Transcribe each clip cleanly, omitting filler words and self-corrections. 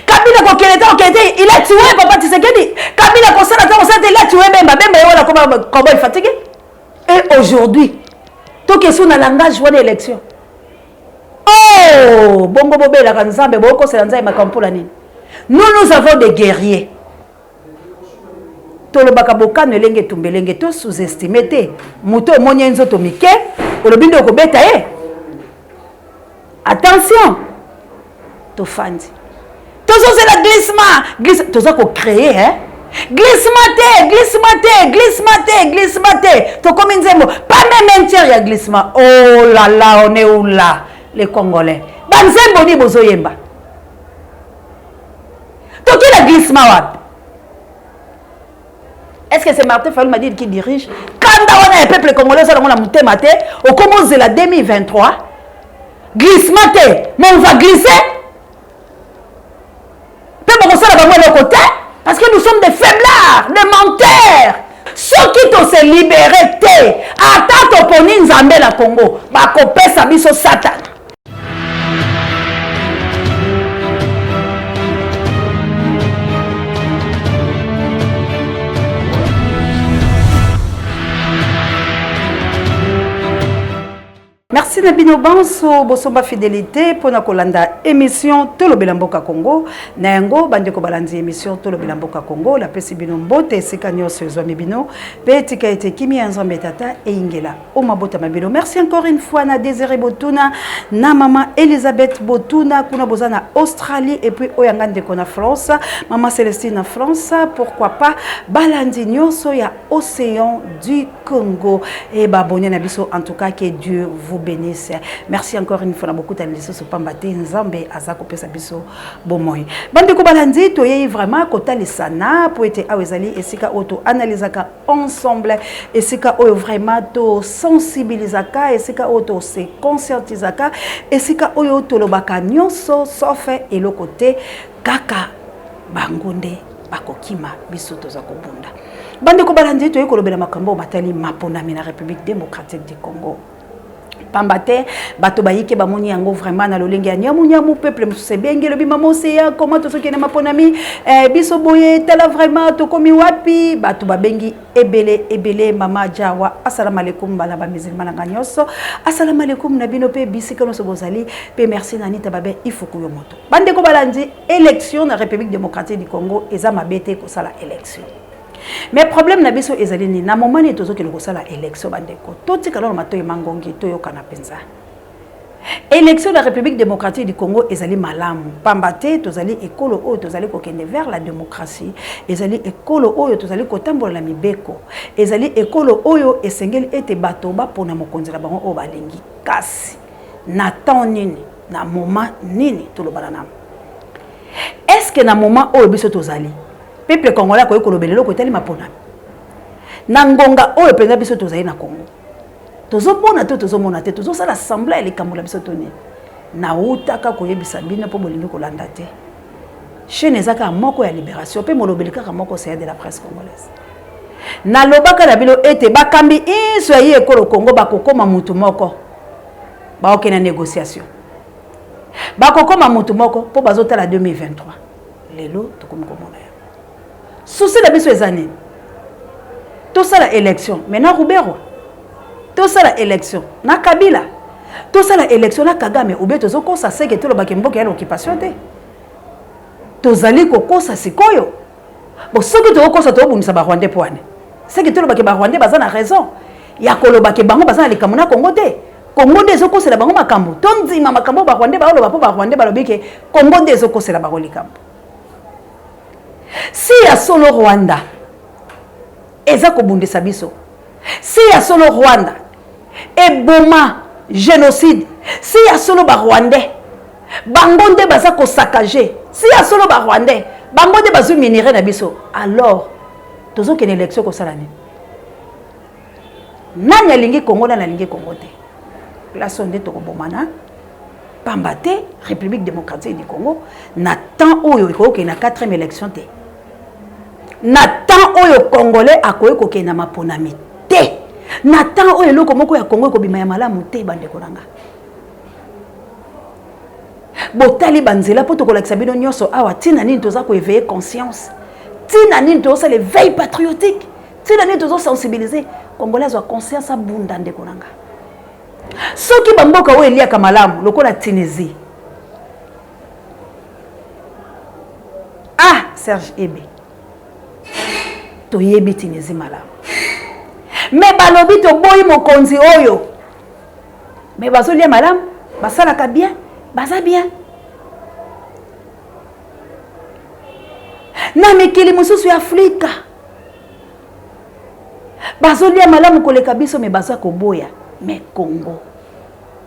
Kabila kokélé, il a tué Papa Tshisekedi. Kabila il a tué Bemba. Bemba, comment il est fatigué. Et aujourd'hui, tout ce qui est dans le langage de l'élection. Oh, bongo bobé la kanzambe, boko c'est l'anzaï makampola nini. Nous avons des guerriers. Tout le bakaboka ne lenge tumbelenge to sous-estimé te. Muto monye nzoto mike, olobindo ko beta e. Attention. To fandi. Tout ça c'est la glissement. Tout ça qu'on crée hein. Glissement. To comme nzembo, pas même entière ya glissement. Oh là là, on est où là les Congolais. Banzembo ni bozo yemba. To qui la glissement wap? Est-ce que c'est Martin Fayulu m'a dit qui dirige? Quand on a un peuple congolais, on a monté maté, on commence la 2023. Glissement, mais on va glisser. Parce que nous sommes des faiblards, des menteurs. Ceux qui t'ont se libéré, attends ton poni nzambe la Congo, ba kopé sabiso Satan. Merci Nabino Banso, Bosomba Fidélité, pour la Kolanda émission Tolo Belamboka Congo. Nango, Bandeko Balandi émission Tolo Belamboka Congo, la Pessi Binombo, Tessekanyo Sezwami Bino, Petika et Kimi Anzambe Tata et Ingela. Omabota Mabino. Merci encore une fois, na Désiré Botuna, na Maman Elisabeth Botuna, Kuna Bozana Australie, et puis Oyangande Kona France, Maman Célestine en France, pourquoi pas, Balandi Nyoso, ya Océan du Congo. Et Babonye Nabiso, en tout cas, que Dieu vous bénisse. Merci encore une fois. On a beaucoup d'analyses sur Pambate, Nzambe, Azako, Pesabiso, Bomoy. Bande Kobalandi, Toye vraiment, Kota Lisana, pour être Awezali, et Sika Auto, analysaka ensemble, et Sika Oyo vraiment, to sensibilisaka, et Sika Auto, se conscientisaka, et Sika Oyo, Tolobaka, Nyonso, sauf, et le côté, Kaka, Bangonde, Bakokima, Bisoto Zakobunda. Bande Kobalandi, Toye Kolobela Makambo, Matali, Maponami, la République démocratique du Congo. Pambate, bato bayike bamoni yango vraiment na lolenge ya nyamu peuple msuse benge lobi mama seya comment to soki na maponami biso boye tala vraiment to komi wapi bato babengi ebele mama jawa assalamu alaikum bala ba musulman na nyoso assalamu alaikum na bino pe bisika no sobozali pe merci na nita babe ifuku yo moto bande ko balandi élection na République démocratique du Congo eza mabete ko sala élection. Mais problème na biso ezali ni na moment ni tozo ke lokosala élection bandeko toti kala mato emangongi toyo kana penza élection de la République démocratique du Congo ezali malamu pambate tozali ekolo oyo tozali kokende vers la démocratie ezali ekolo oyo tozali kotambola na mibeko ezali ekolo oyo esengeli ete bato ba pona mokonzi na bango oyo balingi kasi na temps nini na moment nini tolobana na est-ce que na moment oyo biso tozali peuple congolais ko ekolobele loko etali mapona na ngonga oyo penza biso tozali na Congo tozomona te tozomona te tozosala assemblée ya likambo la biso toni na utaka koyebisa bino po bolingi kolanda te chaîne ezaka moko ya libération pe molobeli kaka moko c'est de la presse congolaise na lobaka na bino ete bakambi iso yi ekolo Congo bakokoma mutu moko ba okena négociation bakokoma mutu moko po bazotala 2023 lelo tokomikomona souci la biso ezane tout ça la élection maintenant Rubero tout ça la élection na Kabila tout ça la élection na Kagame ou bien tozoko ça c'est que tout le bakemboka ya l'occupation te tozali kokosa sikoyo bon ce que tozoko ça to bunisa ba Rwandais poane c'est que tout le bakeba Rwandais bazana raison ya koloba ke bango bazana likambo na Congo te Congo de zoko c'est la bango makambo tonzima makambo ba Rwandais ba oloba po ba Rwandais ba lobike Congo de zoko c'est la bango likambo. Si ya solo Rwanda eza kobundisa biso si ya solo Rwanda eboma génocide si ya solo ba Rwandais bango nde baza ko saccager si ya solo ba Rwandais bango nde bazu minéré na biso alors tozo ke élection ko sala ni nani alingi Congo na alingi Congo te place onde to kobomana pambate République démocratique du Congo na temps oyo ko ke na 4e élection te na temps oyo congolais akoye kokena maponami te na temps oyo loko moko ya Congo ko bima ya malamu te bande konanga botali banzela po tokolakisa bino nyonso awa tina nini toza ko éveiller conscience tina nini toza l'éveil patriotique tina nini toza sensibiliser congolais wa conscience abunda ndeko nanga soki bamboka oyo eliaka malamu lokola Tunisie Serge Ebe toyebi Tunisie malamu mais balobi to boyi mokonzi oyo mais bazolia malamu basalaka bien baza bien na mikili mosusu ya Afrika bazolia malamu koleka biso mais baza koboya mais Congo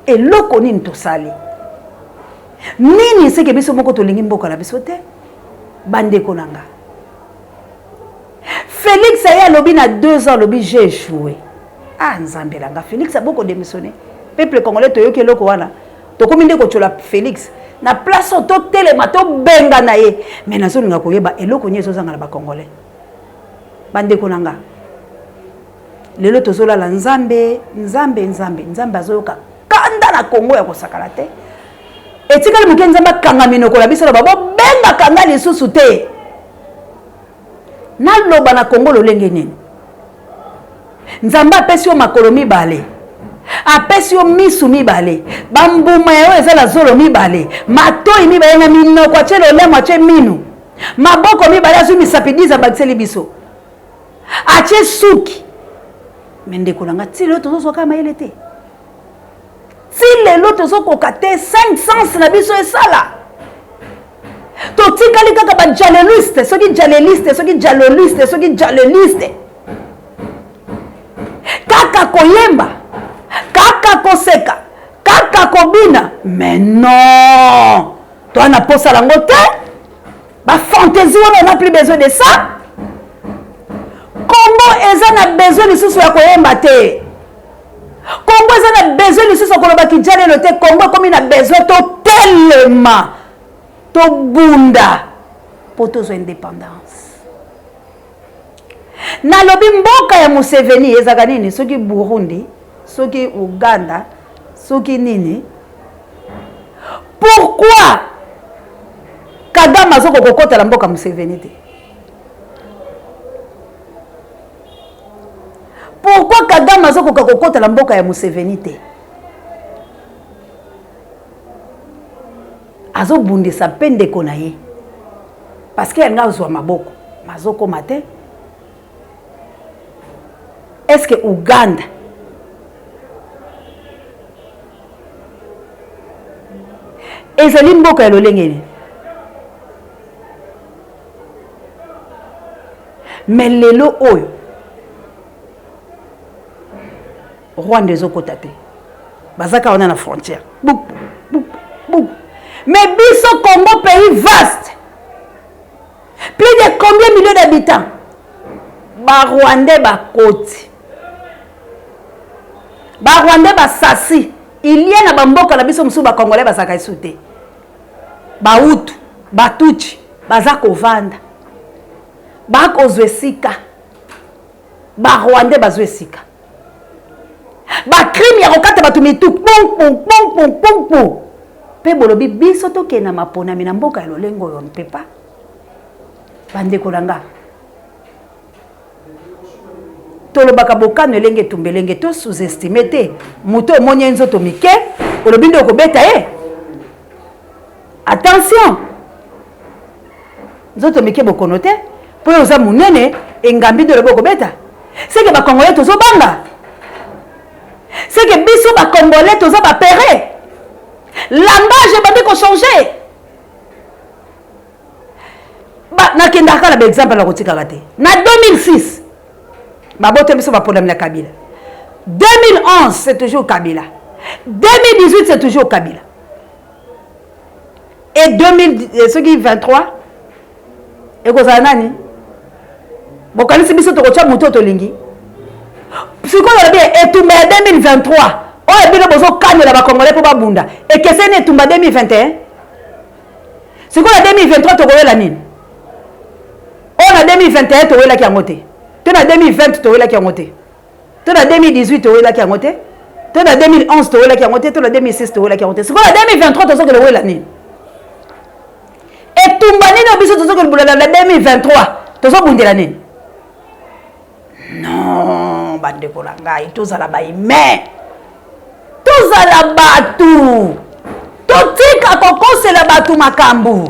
eloko nini tosali nini seke biso moko tolingi mboka na biso te bandeko nanga Félix aya lobi na 2 ans lobi j'ai échoué nzambe langa Félix a beaucoup démissionné peuple congolais toyoki eloko wana tokomi nde kochola Félix na place to telema to benga na ye mais nazolinga koyeba eloko nyezo zanga na ba congolais bandeko nanga lelo tozolala nzambe azoyoka kanda na Congo ya kosakala te etikali muke nzambe kanga minoko la biso babo benga kanga lisusu te naloba na Congo lolenge nini nzambe apesi yo makolo mibale apesi yo misu mibale bambuma yo ezala zolo mibale matoi mibale na minoko atie lolemo atie minu maboko mibale azwi misapidiza bakiseli biso atie suki mendeko nanga ti lelo tozosoka mayele te ti lelo tozokoka te 5 sens na biso esala totikali kaka bajaleliste soki jaleliste kaka koyemba kaka koseka kaka kobina mais non toi na posa lango te ba fantaisie on n'a plus besoin de ça Congo eza na besoin lisusu ya koyemba te Congo eza na besoin lisusu ya koloba kijalelo te Congo komi na besoin to telema to bunda po tozwa indépendance na lobi mboka ya Museveni ezaka nini soki Burundi soki Uganda soki nini pourquoi Kagame azoko kokota la mboka Museveni te pourquoi Kagame azoko kokota la mboka ya Museveni te azo bundisa pendeko na ye parce que nga uzwa maboko mazoko mate est-ce que Uganda ezali mboka ya lolengeni mais lelo oyo Rwanda ezokota te bazaka wana na frontière mais biso Congo pays vaste plus de combien de millions d'habitants Rwandais bakoti Rwandais basasi il y a na bamboka na biso musu ba Congolais basaka isute Bautu Batuchi bazako vanda bakozwesika Rwandais bazwesika crime ya kokata batu mitu pong pe bolobi biso toke na mapona mina mboka ya lolengo yo mpepa bandeko nanga tolobaka bokano elenge tumbelenge to sous-estimé te moto monye nzoto mike olobi ndo kobeta attention nzoto mike bokono te po oza munene engambi ndo lobo kobeta c'est que ba Congolais tozo banga c'est que biso ba Congolais toza ba péré langage bande ko changer na kendaka la exemple la kotika kate na 2006 babote biso ba problème na Kabila 2011 c'est toujours Kabila 2018 c'est toujours Kabila et 2023 et kozala nani bokanisi biso tokocha muto tolingi sikoyo bien etumba 2023 oyo bino bozo kanyela ba Congolais po babunda et que c'est etumba 2021 sikoyo 2023 tokoyela nini on a 2021 tokoyela ki ngote to na 2020 tokoyela ki ngote to na 2018 tokoyela ki ngote to na 2011 tokoyela ki ngote to na 2006 tokoyela ki ngote sikoyo 2023 tozo koyela nini tumbani na biso tozo ko bula na 2023 tozo bundela nini non bande ko la ngai tozala ba ime tozala batu totika kokosela batu makambu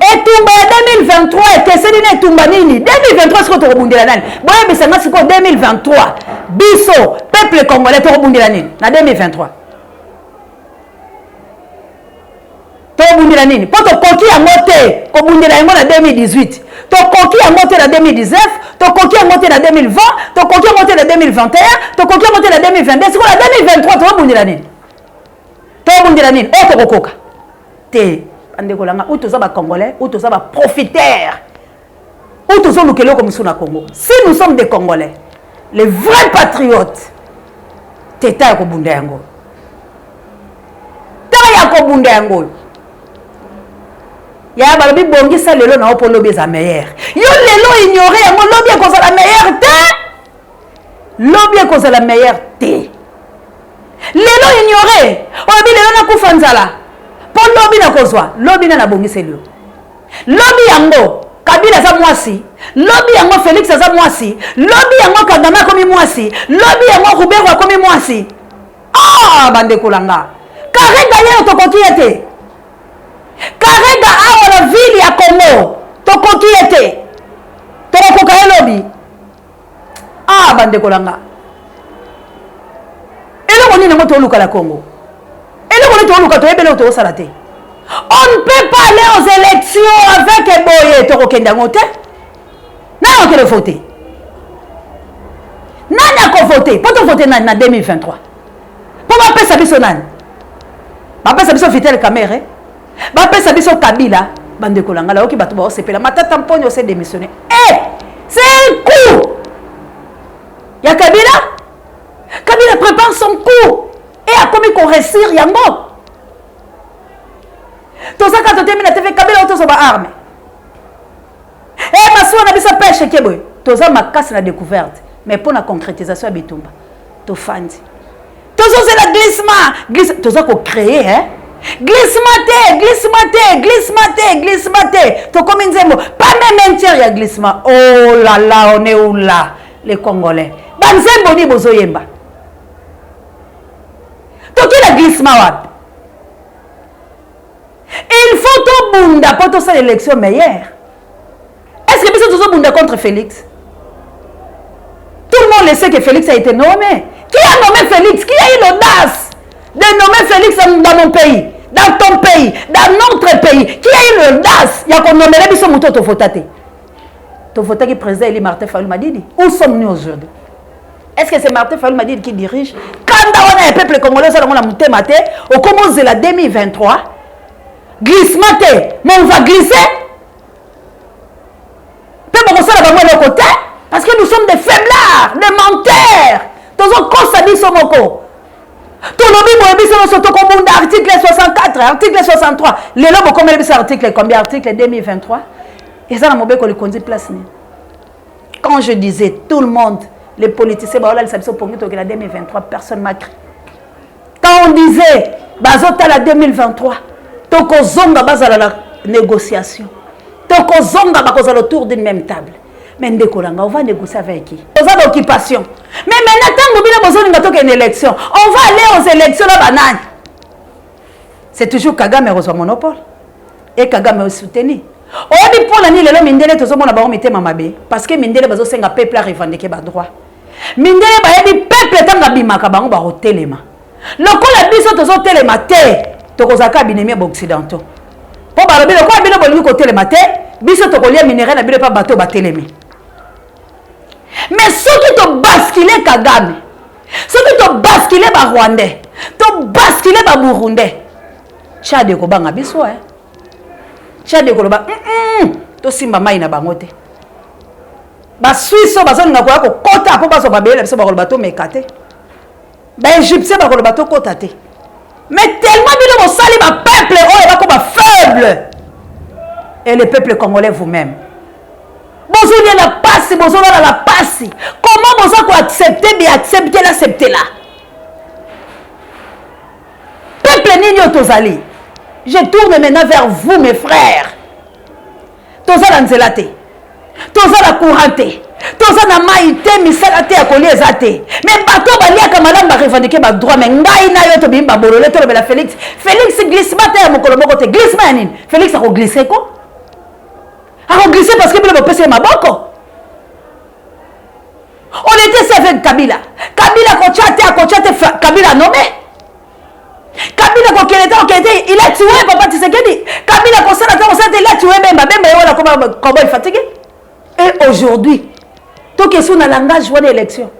etumba ya 2023 ekeseli na etumba nini 2023 siko tokobundela nani boyebisanga siko 2023 biso peuple congolais tokobundela nini na 2023 tokobundela nini mpo tokoki yango te kobundela yango na 2018 tokoki yango te na 2019 tokoki yango te na 2020 tokoki yango te na 2021 tokoki yango te na 2022 siko na 2023 tokobundela nini tokobundela nini oyo tokokoka te andeko langa ou toza ba congolais ou toza ba profiteurs ou toza lukelo comme sous na Congo. Si nous sommes des congolais les vrais patriotes teta ko bunda yango ta ya ko bunda yango ya ba bi bongi sa lelo na opo lobi za meilleur yo lelo ignorer yango lobi ko za la meilleure te lobi ko za la meilleure te lelo ignorer o bi lelo na kufanzala po lobi na kozwa lobi na bongiseli lobi yango Kabila za mwasi lobi yango Félix za mwasi lobi yango Kagame akomi mwasi lobi yango Rubero akomi mwasi ah bande kolanga karega yero tokoki ete karega awa la ville ya Congo tokoki ete tokoka lobi ah bande kolanga eloko nini ngo toluka la Congo. On ne peut pas aller aux élections avec Boye Toro Kendangote. Non, on peut voter. Non, on peut voter. Pour voter en 2023. Pour ma paix, ça bise nan. Ma paix, ça bise Vitel Kamere. Ma paix, ça bise Kabila. Bande Kolanga, là, qui bat tout, c'est la matata tamponne, on s'est démissionné. Eh, c'est un coup. Il y a Kabila. Kabila prépare son coup. Et a commis qu'on réussir yango. Tout ça quand tu termines la TV Kabila auto soba arme. Eh maso na bisa pêche keboy. Tout ça ma casse la découverte. Mais pour la concrétisation à Bitumba. To fandi. Tout ça c'est la glissement. Tout ça qu'on crée hein. Glissement. To comme une zemo. Pas même entière il y a glissement. Oh là là, on est où là les Congolais. Banzembo ni bozo yemba. Qui la glissement wap. Il faut tout bunda pour tout ça l'élection meilleure. Est-ce que vous avez bunda contre Félix? Tout le monde le sait que Félix a été nommé. Qui a nommé Félix? Qui a eu l'audace de nommer Félix dans mon pays, dans ton pays, dans notre pays? Qui a eu l'audace? Il y a qu'on nommé les bisous moutons votate. Tu votes qui président Eli Martin Fayulu Madidi. Où sommes-nous aujourd'hui? Est-ce que c'est Martin Fayulu Madidi qui dirige? Quand on a un peuple congolais, on a monté maté, au commence de la 2023, glissement, mais on va glisser. Peut-être qu'on s'en va de côté, parce que nous sommes des faiblards, des menteurs. Tous on constate son moko. Tout le monde a article 64, article 63. Les lobes, combien d'articles? Combien d'articles 2023? Et ça, on a qu'on conduit place. Quand je disais tout le monde, les politiciens, bah, là, pour la 2023, personne m'a crié. Quand on disait, bazota la 2023, toko zonga bazala la négociation. Toko zonga bakoza autour d'une même table. Mais on va négocier avec qui? On va l'occupation. Mais maintenant, on va une élection. On va aller aux élections là, banane. C'est toujours Kagame qui reçoit monopole. Et Kagame est soutenu. On dit pour l'année, les Mindele, tout le monde a mis Mamabe. Parce que Mindele, bazo senga peuple a revendiqué ba droit. Mindele, ba dit peuple tanga bimaka bango ba hotelema. Le coup la biso tozo telema te, tokozaka binemi occidentaux. Pour balobi le quoi bino bolu ko telema te, biso tokolia minéral na bino pa bateau ba telemi. Mais ceux qui te basculent Kagame, ceux qui te basculent ba Rwandais, te basculent ba Burundais. Tchade ko banga biso hein. Tchade ko ba to simba mai na bango te. Ba Suisse ba zonga ko kota po ba so ba bela biso ba ko bateau mekate. Ba Égyptien ba ko bateau kota te. Mais tellement bino mo sali ba peuple oh ba ko ba faible. Et le peuple congolais vous-même. Bonjour la passe, bonjour la passe. Comment vous accepter, bien accepter là. Peuple Nino Tozali, je tourne maintenant vers vous, mes frères. toza na nzela te, toza na courant te, toza na mai te, misala te ya kolia eza te. Mais bato baliaka malamu ba revendiquer ba droit, mais ngai na yo to bimba bolole to lobela Félix. Félix glissement te ya mokolo moko te, glissement ya nini? Félix ako glisser ko? Ako glisser parce que bilo bopesa maboko. On était ça avec Kabila. Kabila kochate, Kabila nommé. Kabila kokélé, il a tué Papa Tshisekedi. Kabila il a tué Bemba voilà comment il est fatigué. Et aujourd'hui, tout question dans le langage de l'élection.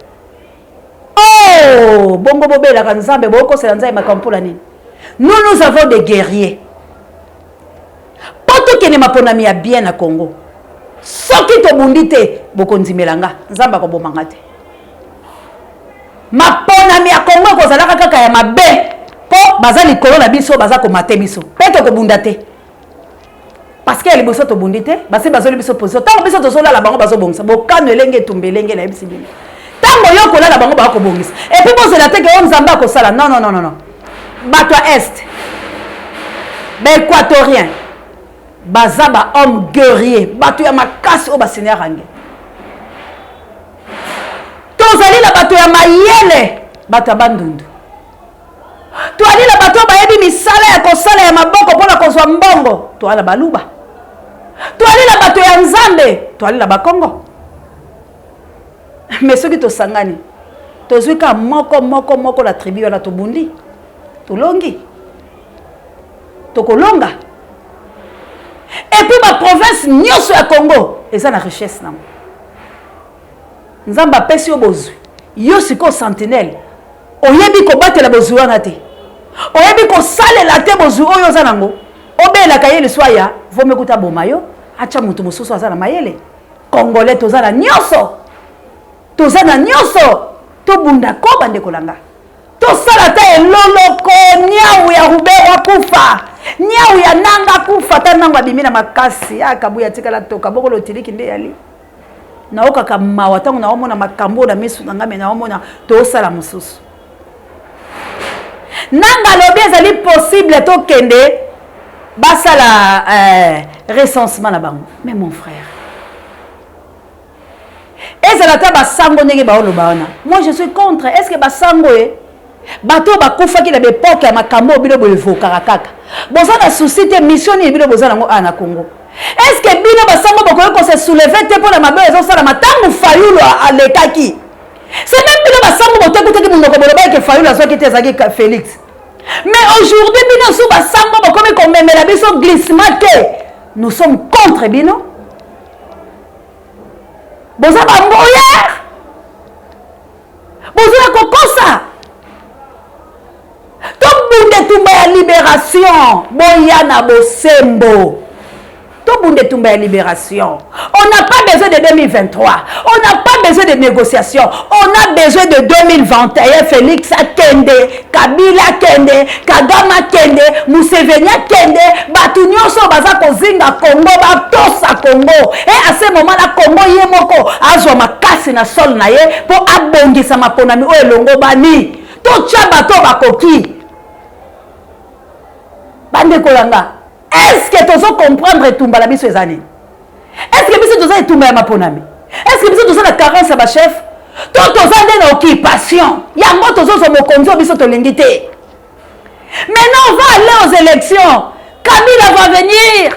Oh, bongo bobé la kanzambe boko c'est lanza makampola nini. Nous avons des guerriers. Poto kene maponami ya bien na Congo. Soki to bundite boko nzimelanga nzamba ko bomanga te. Maponami ya Congo ko zalaka kaka ya mabe. Po bazali kolona biso baza ko mate biso. Peto ko bundate. Parce que les biso to bundite, basi bazoli biso position. Tango biso to sola la bango bazo bongisa. Bokano elenge tumbelenge na bisi bino. Tango yo kola la bango ba ko bongisa. Et puis bozo la te ke on nzamba ko sala. Non. Bato est. Ba équatorien. Bazaba homme guerrier. Bato ya makasi o basenia range. Tozali la bato ya mayele. Bato bandundu. Toali la bato bayebi misala ya kosala ya maboko pona kozwa mbongo. Toala baluba. Toali la bato ya nzambe. Toali la bakongo. Mais soki tosangani. Tozwika moko la tribu wana tobundi. Tolongi. Tokolonga. Et puis ma province nyoso ya Congo, eza na richesse na. Nzamba pesi obozu. Yo siko sentinelle. Oyebi ko batela bozu wana te. Oyebi ko salela te bozu oyo za nango. Obela kayele swaya, vome kuta bomayo, acha mutu mususu azana mayele. Congolais tozana nyoso. Tozana nyoso. To bunda ko bande kolanga. To sala ta eloloko nyau ya Rubero kufa. Nyau ya nanga kufa ta nanga bimina makasi akabuya tikala toka boko lotiliki nde yali. Na okaka mawa tango na omona makambo na misu na ngame na omona to sala mususu. Nanga lobi ezali possible to kende basala recensement na bango. Mais mon frère. Est-ce que la basango ndenge baoloba wana? Moi je suis contre. Est-ce que basango bato bakufa ki na bepoke ya makambo bino bolevokaka kaka. Boza na souci te mission ni bino boza nango ana Congo. Est-ce que bino basango bokoyo ko se soulever te pona mabe ezo sala matangu Fayulu alekaki? C'est même bino basango botekuteki munoko boloba ke Fayulu azoki te ezaki Félix. Mais aujourd'hui bino sou basango bokomi komemela biso glissement te. Nous sommes contre bino. Boza ba mboya. Boza kokosa. Tobunde tumba ya libération. Boyana bosembo. Tobunde tumba ya libération. On n'a pas besoin de 2023. On n'a pas besoin de négociations. On a besoin de 2021. Félix Akende, Kabila Kende, Kagame Kende, Museveni Kende, Batunyoso baza kozinga Congo, batosa Congo. Et à ce moment-là, Congo yemoko azwa makasi na sol na ye po abongisa maponami o elongo bani. To tchaba to bakoki. Bande kolanga. Est-ce que tu vas comprendre tout la biso ezani? Est-ce que biso toza etumba ya maponami? Est-ce que biso toza la carence ya ba chef? To toza ndena occupation. Yango tozo zo mokonzi biso tolingi te. Maintenant on va aller aux élections. Kabila va venir.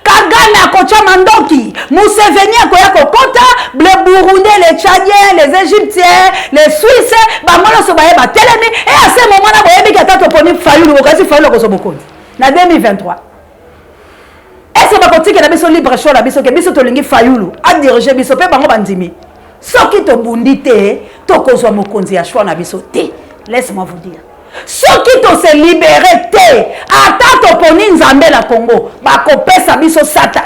Kagame akocha mandoki. Museveni akoya kokota. Les Burundais, les Tchadiens, les Égyptiens, les Suisses, bamolo so baye ba telemi. Et à ce moment-là, boyebi ka tato poni Fayulu bokasi Fayulu ko so mokonzi. Na 2023. Est-ce que bakotiki na biso libre choix na biso ke biso tolingi Fayulu a diriger biso pe bango bandimi. Soki to bundite to kozwa mokonzi ya choix na biso te. Laisse-moi vous dire. Soki to se libérer te ata to poni nzambe la Congo bakopesa biso Satan.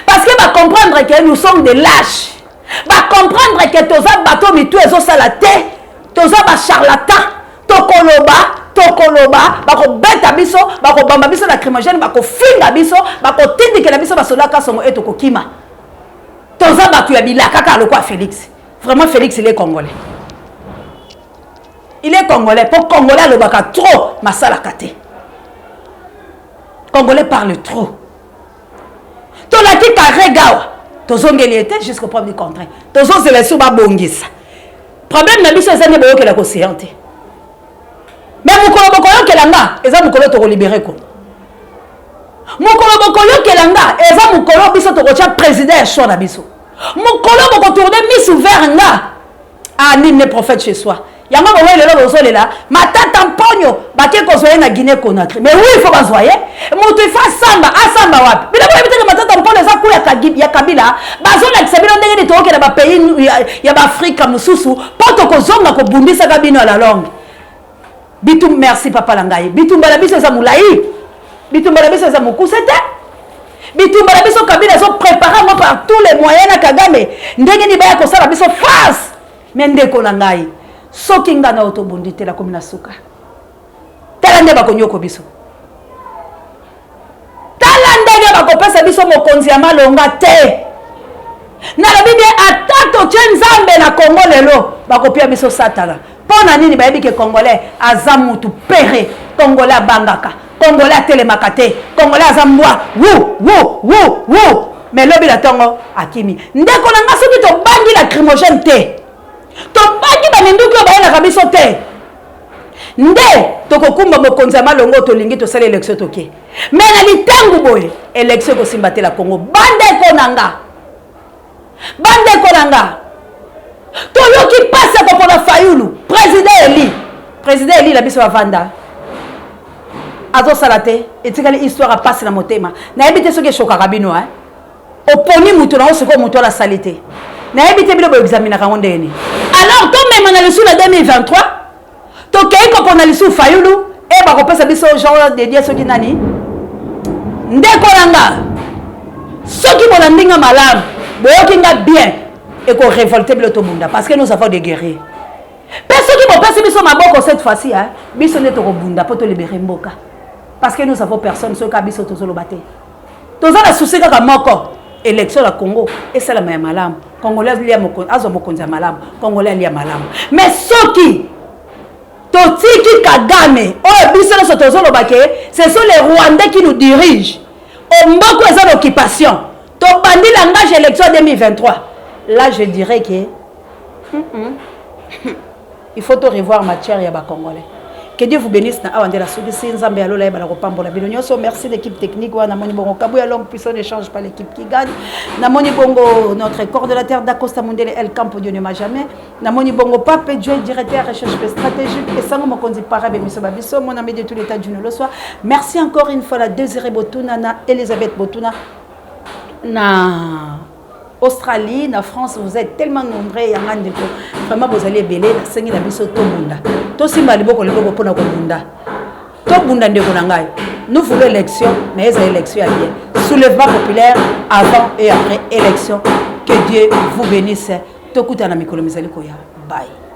Parce que va comprendre que nous sommes des lâches. Va comprendre que toza bato mitu ezo sala te. Toza ba charlatan, tokoloba tokoloba bako beta biso bako bamba biso la crimogène bako finga biso bako tindike la biso basolaka songo eto kokima toza batu ya bilaka kaka lokwa Félix. Vraiment Félix il est congolais. Il est congolais pour congolais le baka trop masala kate. Congolais parle trop. to la ki carré gawa tozongeli était jusqu'au premier contrat tozo c'est les sous ba bongisa problème na biso ezane boyo ke la consciente mais mukolo bokoyo ke langa eza mukolo to libérer ko mukolo bokoyo ke langa eza mukolo biso to kocha président choix na biso mukolo boko tourner mis ouvert nga ani ne prophète chez soi yango bowe lelo bozolela matata mponyo bake kozoye na Guinée Conakry mais oui il faut bazoye moto il fa samba asamba wapi bila boye bitaka matata mponyo za ku ya Kabila bazola kisabilo ndenge ni toke na ba pays ya ba Afrique mususu poto kozonga ko bundisa kabino la langue bitum merci papa langai bitum bala biso za mulai bitum bala biso za mukusete bitum bala biso Kabila zo préparer moi par tous les moyens na Kagame ndenge ni baya ko sala biso face mais ndeko langai soki nga na otobundi te la komina suka tala nde bakonyoko biso tala ndenge bakopesa biso mokonzi ya malonga te na la Bible atato tshenzambe na Congo lelo bakopia biso satana pona nini bayebi ke congolais azamutu pere congolais abangaka congolais atelemaka te congolais azambwa wu mais lobi la tongo akimi ndeko na nga soki to bangi la crimogène te to bangi ba minduki ba na biso te nde to kokumba mokonzi ya malongo to lingi to sala élection toke mais na litangu boye élection ko simbate la Congo bande konanga to yoki passe ko pona Fayulu président Eli la biso avanda azo salate etikali histoire a passe na motema na ebite soki choka kabino oponi mutu na osoko mutu la salite na ebite bilo bo examiner ka ndeni alors to même na le sous la 2023 to kei ko pona le sous Fayulu e ba ko pesa biso genre de dia soki nani ndeko langa soki bona ndinga malamu boyoki nga bien et qu'on révolte bilo to munda parce que nous avons des guerriers personne qui peut passer biso maboko cette fois-ci biso ne to bunda pour te libérer mboka parce que nous avons personne ce ka biso to zolo baté to za la souci ka moko élection la Congo et c'est la même malam congolais lia moko azo mokonza malam congolais lia malam mais soki to tiki Kagame oh biso na to zolo baké ce sont les Rwandais qui nous dirigent au mboko eza l'occupation to bandi langage élection 2023 là je dirais que il faut te revoir matière ya ba congolais. Que Dieu vous bénisse na awandela soki sinzambe alola ya bala kopambola bilonyoso. Merci l'équipe technique wana moni bongo kabuya longue puissance n'échange pas l'équipe qui gagne. Na moni bongo notre coordonnateur d'Acosta Mundele El Campo Dieu ne m'a jamais. Na moni bongo Pape Dieu directeur recherche stratégique et sango mokonzi parabe miso babiso mon ami de tout l'état du le soir. Merci encore une fois la Désiré Botuna na Elisabeth Botuna na Australie, na France, vous êtes tellement nombreux, vraiment vous allez belé, la sengi na biso to bunda. To simba liboko liboko pona ko bunda. To bunda ndeko na ngai. Nous voulons élection, mais les élections à bien. Soulèvement populaire avant et après élection. Que Dieu vous bénisse. To kuta na mikolo mizali koya. Bye.